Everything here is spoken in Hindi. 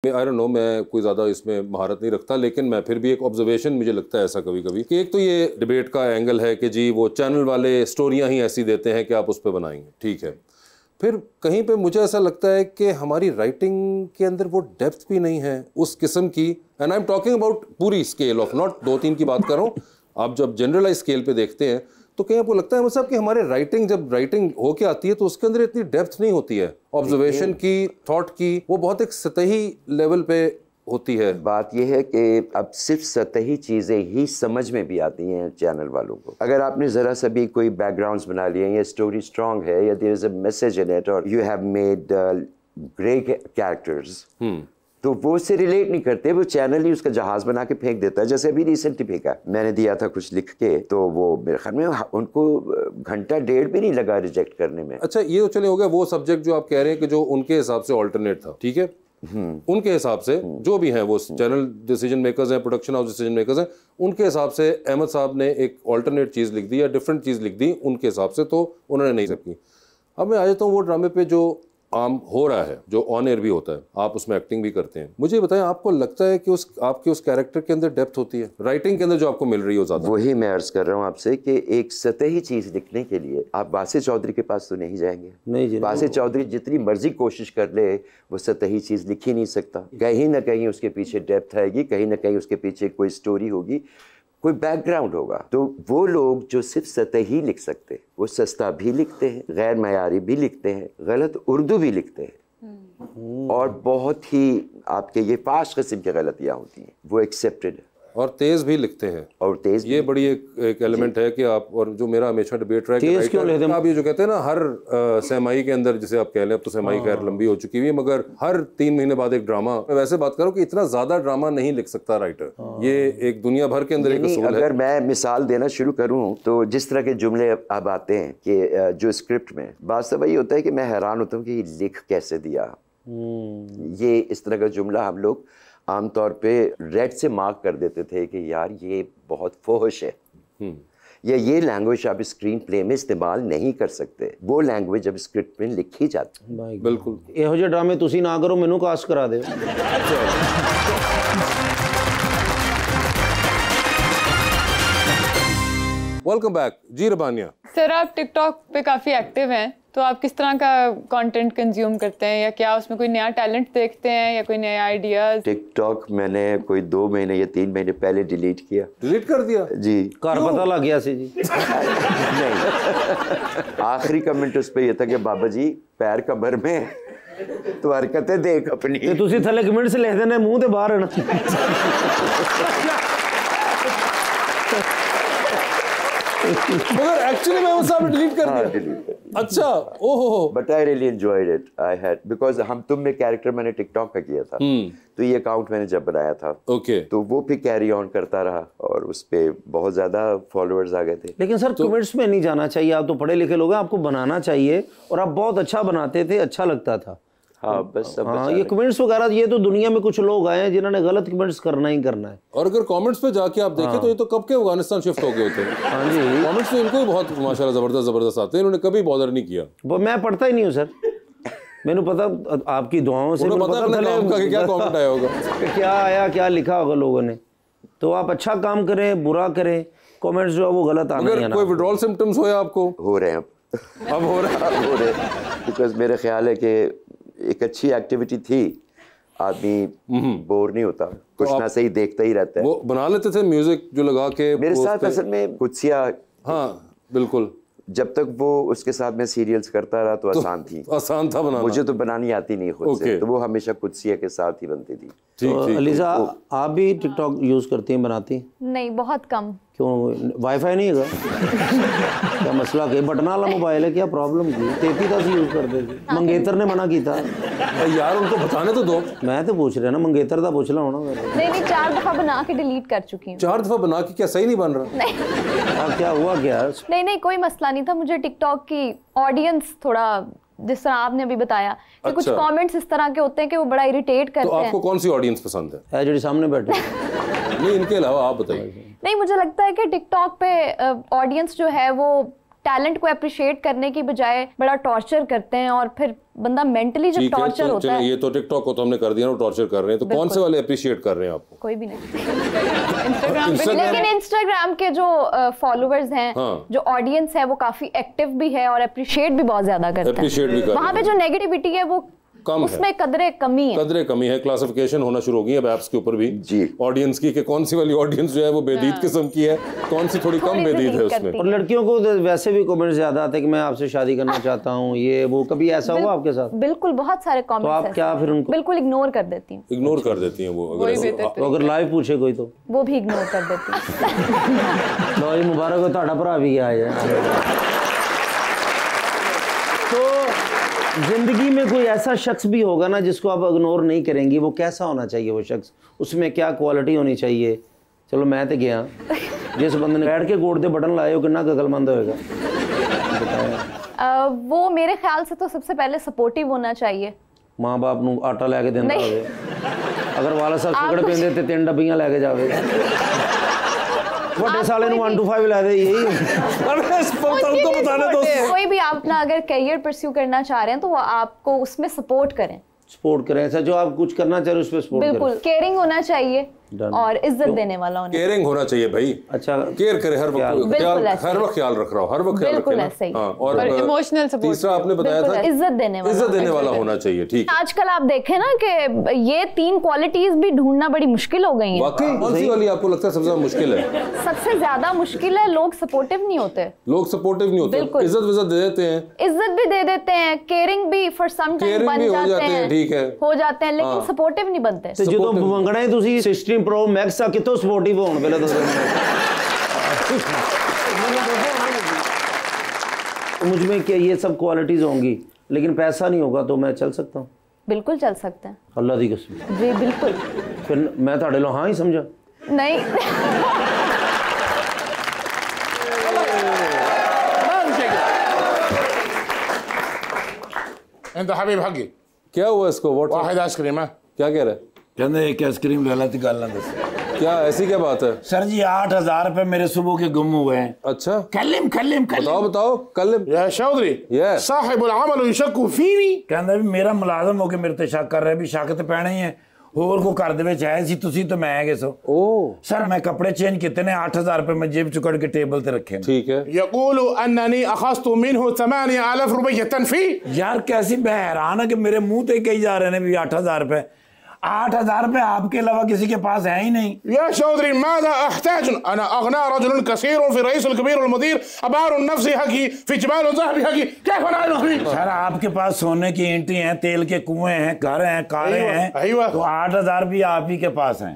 आई डोंट नो, मैं कोई ज़्यादा इसमें महारत नहीं रखता, लेकिन मैं फिर भी एक ऑब्जर्वेशन मुझे लगता है ऐसा कभी कभी कि एक तो ये डिबेट का एंगल है कि जी वो चैनल वाले स्टोरियां ही ऐसी देते हैं कि आप उस पर बनाएंगे, ठीक है। फिर कहीं पे मुझे ऐसा लगता है कि हमारी राइटिंग के अंदर वो डेप्थ भी नहीं है उस किस्म की, and I am talking about पूरी स्केल ऑफ, नॉट 2-3 की बात कर रहा हूँ। आप जब जनरलाइज स्केल पे देखते हैं तो कहीं आपको लगता है मतलब कि हमारे राइटिंग जब राइटिंग होके आती है तो उसके अंदर इतनी डेप्थ नहीं होती है, ऑब्जर्वेशन की, थॉट की, वो बहुत एक सतही लेवल पे होती है। बात यह है कि अब सिर्फ सतही चीज़ें ही समझ में भी आती हैं चैनल वालों को। अगर आपने ज़रा सा भी कोई बैकग्राउंड्स बना लिए, या स्टोरी स्ट्रॉन्ग है, या there is a message in it, और you have made great characters, तो वो उससे रिलेट नहीं करते, वो चैनल ही उसका जहाज बना के फेंक देता है। जैसे अभी रिसेंटली फेंका, मैंने दिया था कुछ लिख के, तो वो मेरे ख्याल में उनको घंटा डेढ़ भी नहीं लगा रिजेक्ट करने में। अच्छा, ये तो चले हो गया वो सब्जेक्ट जो आप कह रहे हैं कि जो उनके हिसाब से ऑल्टरनेट था, ठीक है। उनके हिसाब से जो भी हैं वो चैनल डिसीजन मेकर्स हैं, प्रोडक्शन हाउस डिसीजन मेकर्स हैं, उनके हिसाब से अहमद साहब ने एक ऑल्टरनेट चीज़ लिख दी या डिफरेंट चीज़ लिख दी उनके हिसाब से, तो उन्होंने नहीं सकी। अब मैं आ जाता हूँ वो ड्रामे पे जो आम हो रहा है, जो ऑन एयर भी होता है, आप उसमें एक्टिंग भी करते हैं। मुझे बताएं, आपको लगता है कि आपके उस कैरेक्टर के अंदर डेप्थ होती है राइटिंग के अंदर जो आपको मिल रही हो ज़्यादा? वही मैं अर्ज कर रहा हूँ आपसे कि एक सतही चीज़ लिखने के लिए आप वासिफ चौधरी के पास तो नहीं जाएंगे। नहीं, वासिफ चौधरी जितनी मर्जी कोशिश कर ले वो सतही चीज़ लिख ही नहीं सकता। कहीं ना कहीं उसके पीछे डेप्थ आएगी, कहीं ना कहीं उसके पीछे कोई स्टोरी होगी, कोई बैकग्राउंड होगा। तो वो लोग जो सिर्फ सतही लिख सकते, वो सस्ता भी लिखते हैं, गैर मयारी भी लिखते हैं, गलत उर्दू भी लिखते हैं, और बहुत ही आपके ये 5 किस्म की गलतियां होती हैं, वो एक्सेप्टेड है। और तेज भी लिखते हैं, और तेज ये बड़ी एक एलिमेंट है कि आप, और जो मेरा हमेशा डिबेट रहा है कि आप ये जो कहते हैं ना हर सहमाई के अंदर, जिसे आप कह लें, अब तो सहमाई खैर लंबी हो चुकी हुई है, मगर हर 3 महीने बाद एक ड्रामा। मैं वैसे बात करूं कि इतना ज्यादा ड्रामा नहीं लिख सकता राइटर, ये एक दुनिया भर के अंदर एक असूल है। अगर मैं मिसाल देना शुरू करूं तो जिस तरह के जुमले अब आते हैं कि जो स्क्रिप्ट में, बात तो वही होता है कि मैं हैरान होता हूँ कि लिख कैसे दिया। ये इस तरह का जुमला हम लोग आमतौर पे रेड से मार्क कर देते थे कि यार ये बहुत फोहश है, या ये लैंग्वेज आप स्क्रीन प्ले में इस्तेमाल नहीं कर सकते, वो लैंग्वेज अब स्क्रिप्ट में लिखी जाती है। बिल्कुल, ਇਹੋ ਜਿਹੇ ड्रामे ਤੁਸੀਂ ना करो, मैनू कास्ट करा दो। वेलकम बैक जी रबानिया। सर, आप टिकटॉक पे काफ़ी एक्टिव हैं, तो आप किस तरह का कंटेंट कंज्यूम करते हैं, या क्या उसमें कोई नया टैलेंट देखते हैं या कोई नया आइडियाज? टिकटॉक मैंने कोई 2 महीने या 3 महीने पहले डिलीट किया। डिलीट कर दिया जी? घर पता लग गया सी जी। नहीं, आखिरी कमेंट उस पर यह था कि बाबा जी पैर कमर में, तो हरकतें देख अपनी। तो तुसी थले कमेंट से लिख देने मुंह ते बाहर है ना। मगर एक्चुअली मैं उस डिलीट कर दिया। डिलीट कर दिया। अच्छा, ओहो। But I really enjoyed it. I had, because हम तुम में कैरेक्टर मैंने टिकटॉक का किया था, तो ये अकाउंट मैंने जब बनाया था, ओके, तो वो भी कैरी ऑन करता रहा और उस पे बहुत ज्यादा फॉलोअर्स आ गए थे। लेकिन सर कमेंट्स में नहीं जाना चाहिए, आप तो पढ़े लिखे लोग हैं, आपको बनाना चाहिए, और आप बहुत अच्छा बनाते थे, अच्छा लगता था। हाँ बस सब। हाँ, ये कमेंट्स वगैरह, ये तो दुनिया में कुछ लोग आए हैं जिन्होंने गलत कमेंट्स करना ही करना है। और अगर कमेंट्स पे जाके आप देखें तो ये तो कब के अफगानिस्तान शिफ्ट हो गए होते हैं। हाँ जी, कमेंट्स तो इनको भी बहुत माशाल्लाह जबरदस्त आते हैं, इन्होंने कभी बॉदर नहीं किया। वो मैं पढ़ता ही नहीं हूँ सर, मैंने पता आपकी दुआओं से पता क्या कमेंट आया होगा, क्या आया, क्या लिखा होगा लोगों ने। तो आप अच्छा काम करें, बुरा करें, कमेंट्स जो है वो गलत आना है। कोई विड्रॉल सिम्टम्स हो या आपको? हो रहे हैं अब हो रहे हैं, बिकॉज मेरे ख्याल है कि एक अच्छी एक्टिविटी थी, आदमी बोर नहीं होता, कुछ ना सही देखता ही रहता है। वो बना लेते थे म्यूजिक जो लगा के मेरे साथ असल में कुत्सिया। हाँ बिल्कुल, जब तक वो उसके साथ में सीरियल्स करता रहा तो आसान थी, आसान था बनाना। मुझे तो बनानी आती नहीं खुद से, तो वो हमेशा कुत्सिया के साथ ही बनती थी। तो अलीजा, आप भी टिकटॉक यूज करती हैं, बनाती हैं? नहीं, बहुत कम। क्यों, वाईफाई नहीं है क्या मसला? के बटना वाला मोबाइल है, क्या प्रॉब्लम की? 33 यूज करते थे, मंगेतर ने मना किया यार, उनको बताने तो दो। मैं तो पूछ रहा ना, मंगेतर का पूछ ला होना। नहीं, 4 दफा बना के डिलीट कर चुकी हूँ। 4 दफा बना के क्या सही नहीं बन रहा? नहीं। क्या हुआ क्या? नहीं, कोई मसला नहीं था, मुझे टिकटॉक की ऑडियंस थोड़ा, जिस तरह आपने अभी बताया कि कुछ कमेंट्स इस तरह के होते हैं कि वो बड़ा इरिटेट करते हैं। तो आपको कौन सी ऑडियंस पसंद है? जो सामने बैठे। नहीं, इनके अलावा आप बताइए। नहीं, मुझे लगता है कि टिकटॉक पे ऑडियंस जो है वो टैलेंट को अप्रिशिएट करने की बजाय बड़ा टॉर्चर करते हैं, और फिर बंदा मेंटली जब टॉर्चर होता है। ये तो टिकटॉक को तो हमने कर दिया ना, टॉर्चर कर रहे हैं, तो कौन से वाले अप्रिशिएट कर रहे हैं आपको? कोई भी नहीं। लेकिन इंस्टाग्राम के जो फॉलोअर्स हैं, जो ऑडियंस है, वो काफी एक्टिव भी है और अप्रिशिएट भी बहुत ज्यादा करते हैं। वहाँ पे जो नेगेटिविटी है वो कम, उसमें कदरे कमी है। क्लासिफिकेशन होना शुरू हो गई है ऐप्स के ऊपर भी जी, ऑडियंस की, कि कौन सी वाली ऑडियंस जो है वो बेदीद किस्म की है, कौन सी थोड़ी कम बेदीद है उसमें। और लड़कियों को वैसे भी कमेंट्स ज्यादा आते हैं कि मैं आपसे शादी करना चाहता हूँ, ये वो। कभी ऐसा हुआ आपके साथ? बिल्कुल, बहुत सारे कमेंट्स। तो आप क्या फिर उनको बिल्कुल इग्नोर कर देती हूँ? इग्नोर कर देती हैं वो, अगर लाइव पूछे कोई तो वो भी इग्नोर कर देती हूँ। लो मुबारक हो, ਤੁਹਾਡਾ ਭਰਾ भी आया। तो जिंदगी में कोई ऐसा शख्स भी होगा ना जिसको आप इग्नोर नहीं करेंगी, वो कैसा होना चाहिए वो शख्स? उसमें क्या क्वालिटी होनी चाहिए? चलो मैं तो गया जिस बंदे ने बैठ के गोड़ दे बटन लाए हो, कितना अकलमंद होएगा? वो मेरे ख्याल से तो सबसे पहले सपोर्टिव होना चाहिए। माँ बाप नू आटा लैके देना होवे, अगर वाला साहब सिगड़ पींदे ते 3 डब्बियां लैके जावे, बड़े साले 1 to 5 ला दे, यही उनको बताने दो। कोई भी आप अपना अगर करियर परस्यू करना चाह रहे हैं तो वो आपको उसमें सपोर्ट करें, ऐसा जो आप कुछ करना चाह रहे हो उस पे सपोर्ट करें। बिल्कुल, केयरिंग होना चाहिए और इज्जत देने वाला होना। केयरिंग होना चाहिए भाई। अच्छा, केयर करे हर वक्त, हर वक्त ख्याल रख रहा हो, हर वक्त ख्याल रखे। और इमोशनल सपोर्ट। तीसरा आपने बताया था इज्जत देने वाला होना चाहिए। ठीक, आजकल आप देखें ना कि ये 3 क्वालिटीज भी ढूंढना बड़ी मुश्किल हो गई है। वाकई कौन सी वाली आपको लगता है सबसे ज्यादा मुश्किल है? सबसे ज्यादा मुश्किल है, लोग सपोर्टिव नहीं होते। इज्जत दे देते हैं, इज्जत भी दे देते हैं, केयरिंग भी फॉर सम टाइम बन जाते हैं, ठीक है, हो जाते हैं, लेकिन सपोर्टिव नहीं बनते। तो जो मंगना है तुसी 16 Pro Max कितो सपोर्टिव होने पहले तो मुझ में क्या ये सब क्वालिटीज होंगी, लेकिन पैसा नहीं होगा तो मैं चल सकता हूँ? बिल्कुल चल सकते हैं, अल्लाह दी कसम। जी बिल्कुल। फिर मैं ताड़े लो हाँ ही समझा नहीं। हबीब हकी क्या हुआ इसको? वाहिद आइसक्रीम है। क्या कह रहे हैं? कहते एक आइसक्रीम ले ला, गल ना दस। क्या ऐसी क्या बात है? सर जी 8000 रुपए मेरे सुबह के गुम हुए हैं। अच्छा, कलिम बताओ कलिम। या चौधरी साहिबुल अमल यशक्कु फीनी, कहंदा भी मेरा मुलाजम हो के मेरे ते शक कर रहे, भी शक ते पैना ही है, होर को घर दे विच है सी, तुसी तो मैं है सो। ओ सर मैं कपड़े चेंज किते ने, 8000 रुपए मैं जेब चुकड़ के टेबल ते रखे। ठीक है। यकूलु अन्ननी अखस्तु मिनहु 8000 रुपये तनफी। यार कैसी बहरान है कि मेरे मुंह ते कही जा रहे हैं भी 8000 रुपए। 8000 रुपए आपके अलावा किसी के पास है ही नहीं। या चौधरी मादा अहताज अना अगना रजुल कसीर फी रईस अल कबीर अल मुदीर अबार नफ्सी हकी फी जबाल ज़हबी हकी, क्या बनाए? सर आपके पास सोने की ईंटें हैं, तेल के कुएं हैं, घर हैं, कारें हैं, तो 8000 भी आप ही के पास हैं।